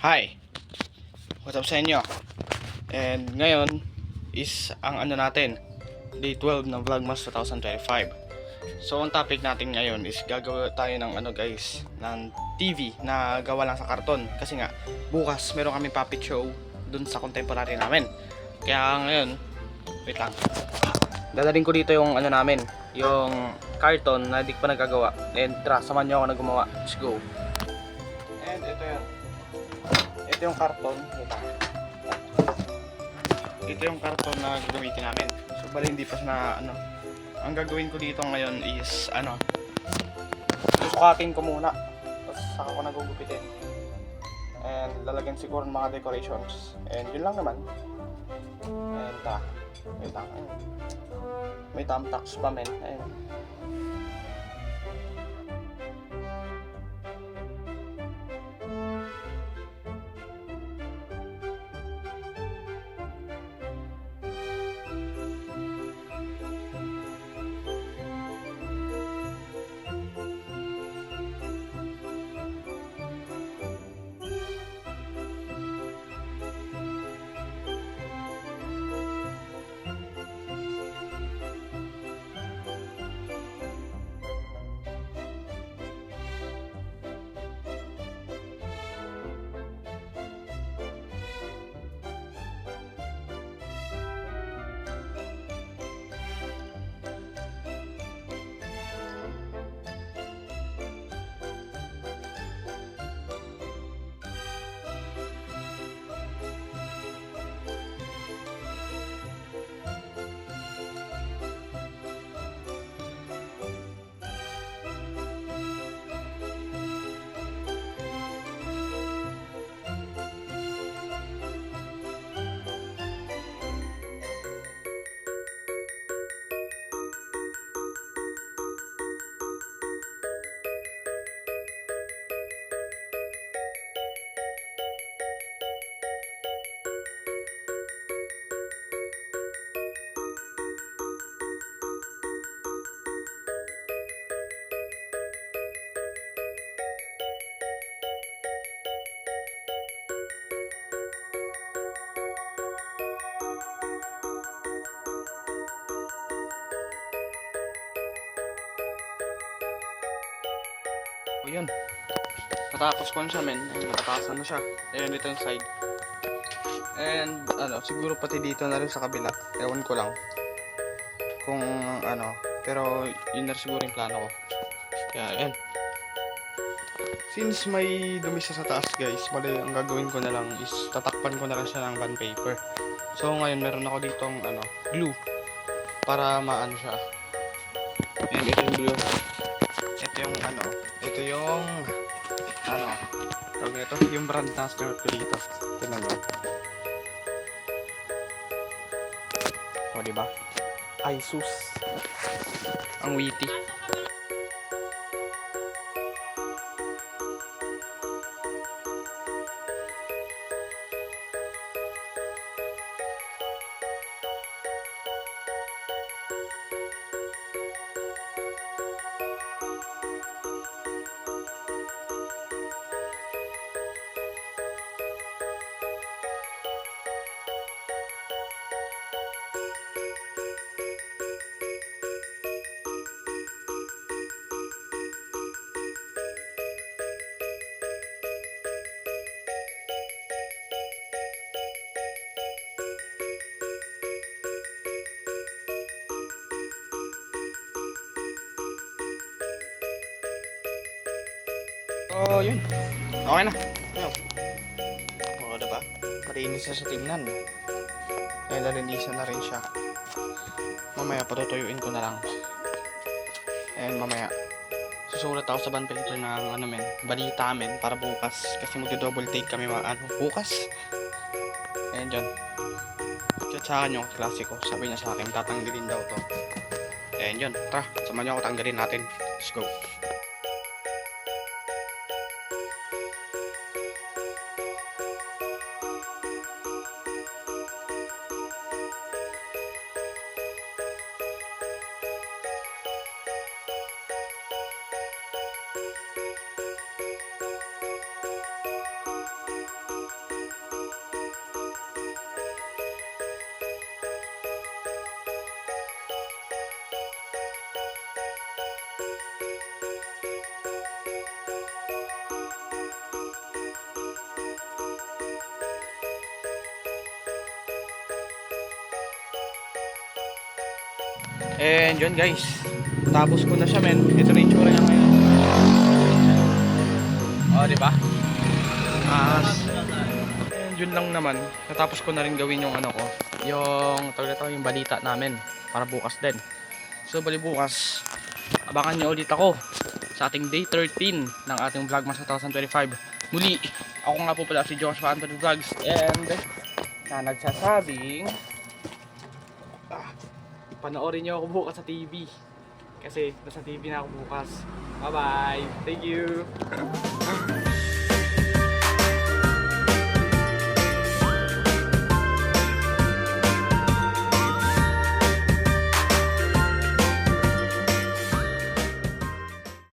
Hi! What's up sa inyo? And ngayon is ang ano natin, day 12 ng Vlogmas 2025. So ang topic natin ngayon is gagawa tayo ng ano guys, ng TV na gawa lang sa karton. Kasi nga, bukas meron kami puppet show dun sa contemporary namin. Kaya ngayon, wait lang. Dadaling ko dito yung ano namin, yung karton na di pa nagagawa. And tara, samahan nyo ako na gumawa. Let's go! And ito yun. Ito yung karton. Ito yung karton na gagamitin namin. So bali hindi pa na ano. Ang gagawin ko dito ngayon is ano, susukatin ko muna. Tapos saka ko nagugupitin. And lalagyan siguro ng mga decorations. And yun lang naman. And wait lang. May thumbtacks pa men. Ayun. O yun, natapos ko na siya men. Ayun, natakasan na siya. Ayun, dito yung side. And ano, siguro pati dito na rin sa kabila. Ewan ko lang kung ano, pero yun na siguro yung plano ko. Kaya ayun, since may dumi siya sa taas guys, bali ang gagawin ko na lang is tatakpan ko na lang siya ng bond paper. So ngayon meron ako ditong ano, glue para maano siya. And ito yung glue. Ito yung ano, ito yung ano, tawag ito, yung brand na skirt ko dito. Tignan mo. O diba? Asus. Ang witty. So yun, okay na. Ayun. O diba? Malinis na sa tingnan. Kaya lalinisan na rin siya. Mamaya patutuyuin ko na lang. And mamaya susulat ako sa bond paper ng ano men, balita men para bukas. Kasi magdo-double take kami ano, bukas. Ayan dyan. Tsatsakan yung klase ko. Sabi niya sa akin, tatanggalin daw to. Ayan yun. Tara, samahan niyo ako tanggalin natin. Let's go. And yun guys, tapos ko na siya men. Ito na yung itsura niya ngayon. Oh, di ba? And yun lang naman. Natapos ko na rin gawin yung ano ko, yung yung balita namin para bukas din. So bali bukas, abangan nyo ulit ako sa ating day 13 ng ating Vlogmas 2025. Muli, ako nga po pala si Joshua Anthony Vlogs and na nagsasabing panoorin nyo ako bukas sa TV kasi nasa TV na ako bukas. Bye bye, thank you.